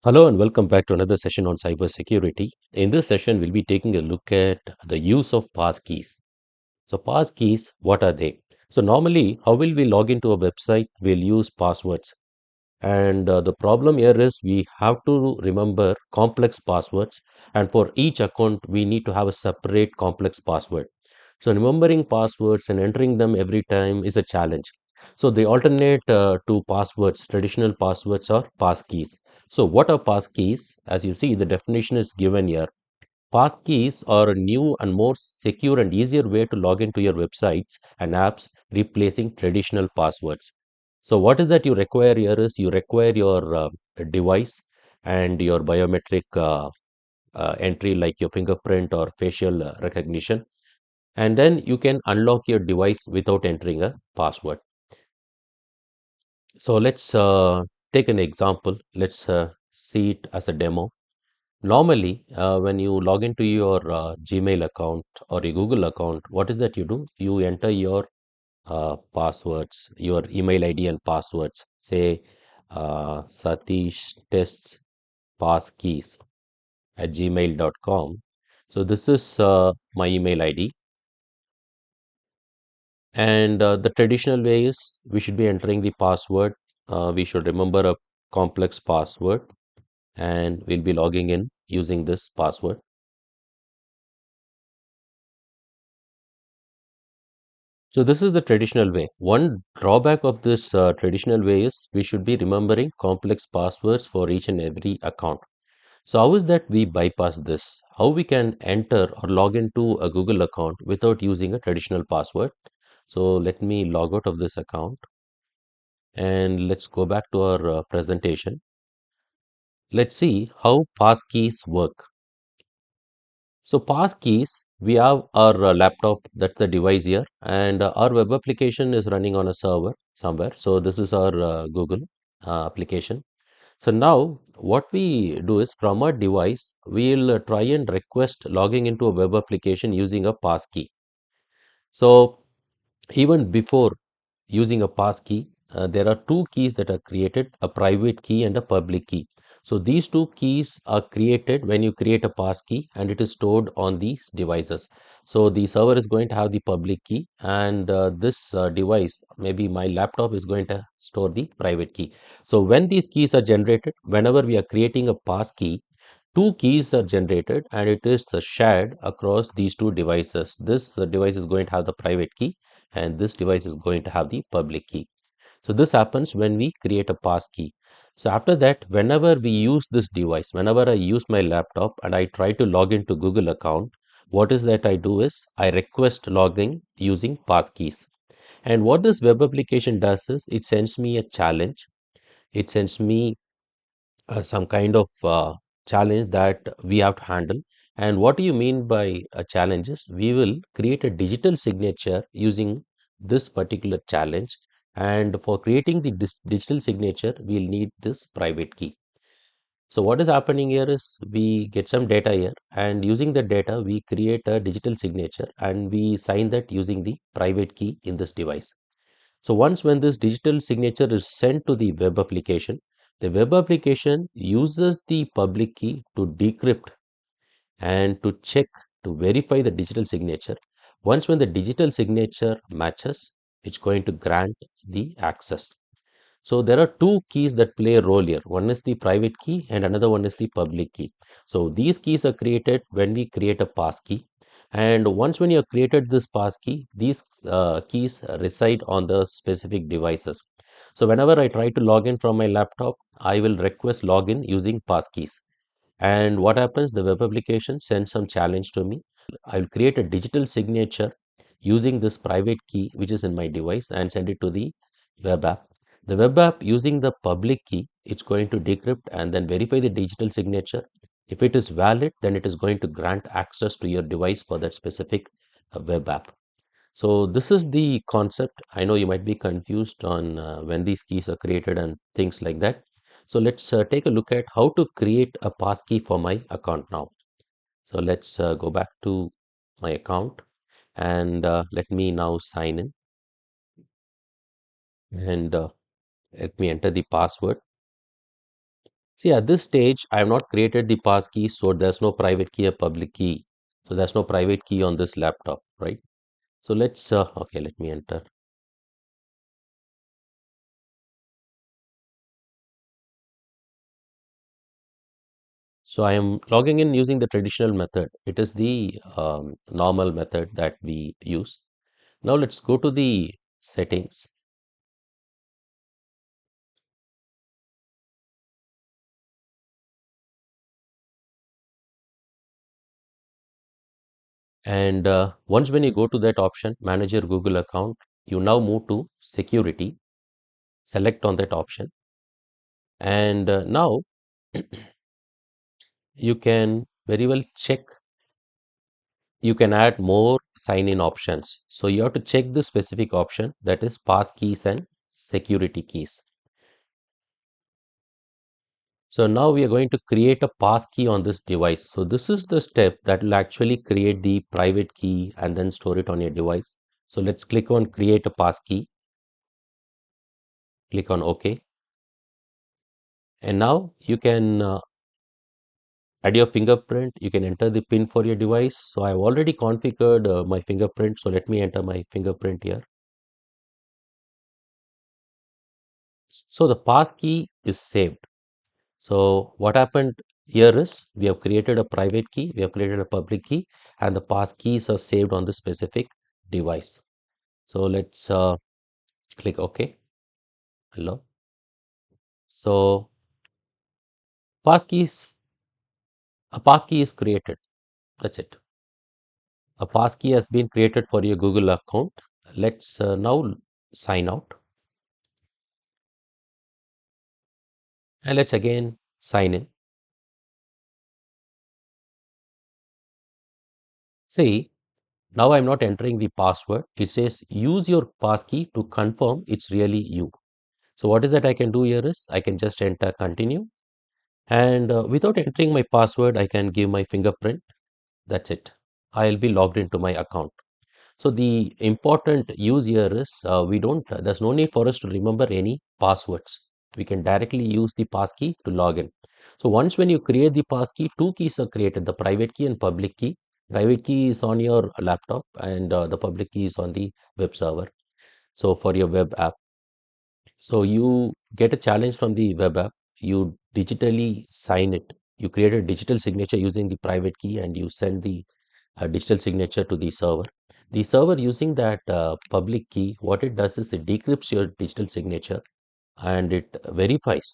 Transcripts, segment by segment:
Hello and welcome back to another session on cybersecurity. In this session, we'll be taking a look at the use of passkeys. So, passkeys, what are they? So, normally, how will we log into a website? We'll use passwords. And the problem here is we have to remember complex passwords. And for each account, we need to have a separate complex password. So, remembering passwords and entering them every time is a challenge. So, the alternate to passwords, traditional passwords, are passkeys. So, what are passkeys? As you see, the definition is given here. Passkeys are a new and more secure and easier way to log into your websites and apps, replacing traditional passwords. So, what is that you require here is you require your device and your biometric entry like your fingerprint or facial recognition, and then you can unlock your device without entering a password. So, let's take an example. Let's see it as a demo. Normally, when you log into your Gmail account or a Google account, what is that you do? You enter your passwords, your email ID and passwords. Say Satish tests passkeys at gmail.com. So this is my email ID. And the traditional way is we should be entering the password. We should remember a complex password and we'll be logging in using this password. So this is the traditional way. One drawback of this traditional way is we should be remembering complex passwords for each and every account. So how is that we bypass this? How we can enter or log into a Google account without using a traditional password? So let me log out of this account and let's go back to our presentation. Let's see how passkeys work. So passkeys, we have our laptop, that's the device here, and our web application is running on a server somewhere. So this is our Google application. So now what we do is from our device, we'll try and request logging into a web application using a passkey. So even before using a passkey, there are two keys that are created, a private key and a public key. So these two keys are created when you create a passkey and it is stored on these devices. So the server is going to have the public key and this device, maybe my laptop, is going to store the private key. So when these keys are generated, whenever we are creating a passkey, two keys are generated and it is shared across these two devices. This device is going to have the private key and this device is going to have the public key. So this happens when we create a passkey. So after that, whenever we use this device, whenever I use my laptop and I try to log into Google account, what is that I do is I request logging using passkeys. And what this web application does is it sends me a challenge. It sends me some kind of challenge that we have to handle. And what do you mean by challenges? We will create a digital signature using this particular challenge. And for creating the digital signature, we'll need this private key. So what is happening here is we get some data here, and using the data, we create a digital signature and we sign that using the private key in this device. So once when this digital signature is sent to the web application uses the public key to decrypt and to check to verify the digital signature. Once when the digital signature matches, it's going to grant the access. So there are two keys that play a role here. One is the private key and another one is the public key. So these keys are created when we create a passkey. And once when you have created this passkey, these keys reside on the specific devices. So whenever I try to log in from my laptop, I will request login using passkeys. And what happens? The web application sends some challenge to me. I'll create a digital signature using this private key which is in my device and send it to the web app. The web app using the public key, it's going to decrypt and then verify the digital signature. If it is valid, then it is going to grant access to your device for that specific web app. So this is the concept. I know you might be confused on when these keys are created and things like that. So let's take a look at how to create a passkey for my account now. So let's go back to my account and let me now sign in and let me enter the password. See, at this stage, I have not created the passkey, so there's no private key or public key. So there's no private key on this laptop, right? So let's, okay, let me enter. So I am logging in using the traditional method. It is the normal method that we use. Now let's go to the settings. And once when you go to that option, manage your Google account, you now move to security, select on that option. And now you can very well check, you can add more sign-in options. So you have to check the specific option, that is pass keys and security keys. So now we are going to create a pass key on this device. So this is the step that will actually create the private key and then store it on your device. So let's click on create a pass key, click on OK. And now you can add your fingerprint, you can enter the PIN for your device. So I've already configured my fingerprint. So let me enter my fingerprint here. So the pass key is saved. So what happened here is we have created a private key, we have created a public key, and the pass keys are saved on the specific device. So let's click OK. Hello. So a pass key is created. That's it. A pass key has been created for your Google account. Let's now sign out. And let's again sign in. See, now I'm not entering the password. It says use your passkey to confirm it's really you. So what is that I can do here is I can just enter continue, and without entering my password, I can give my fingerprint. That's it. I'll be logged into my account. So the important use here is there's no need for us to remember any passwords. We can directly use the passkey to log in. So once when you create the passkey, two keys are created, the private key and public key. Private key is on your laptop and the public key is on the web server. So for your web app. So you get a challenge from the web app, you digitally sign it. You create a digital signature using the private key and you send the digital signature to the server. The server using that public key, what it does is it decrypts your digital signature and it verifies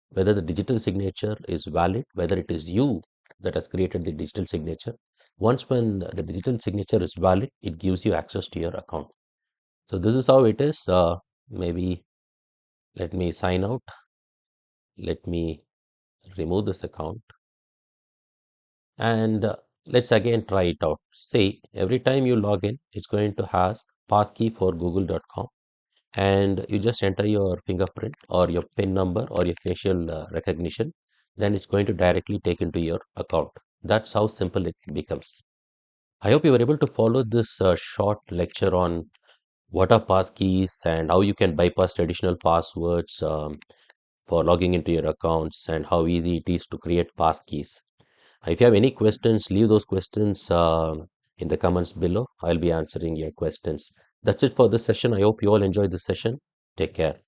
whether the digital signature is valid, whether it is you that has created the digital signature. Once when the digital signature is valid, it gives you access to your account. So this is how it is. Maybe let me sign out. Let me remove this account and let's again try it out. Say every time you log in, it's going to ask passkey for google.com and you just enter your fingerprint or your PIN number or your facial recognition, then it's going to directly take into your account. That's how simple it becomes. I hope you were able to follow this short lecture on what are passkeys and how you can bypass traditional passwords for logging into your accounts and how easy it is to create passkeys. If you have any questions, leave those questions in the comments below. I'll be answering your questions. That's it for this session. I hope you all enjoyed this session. Take care.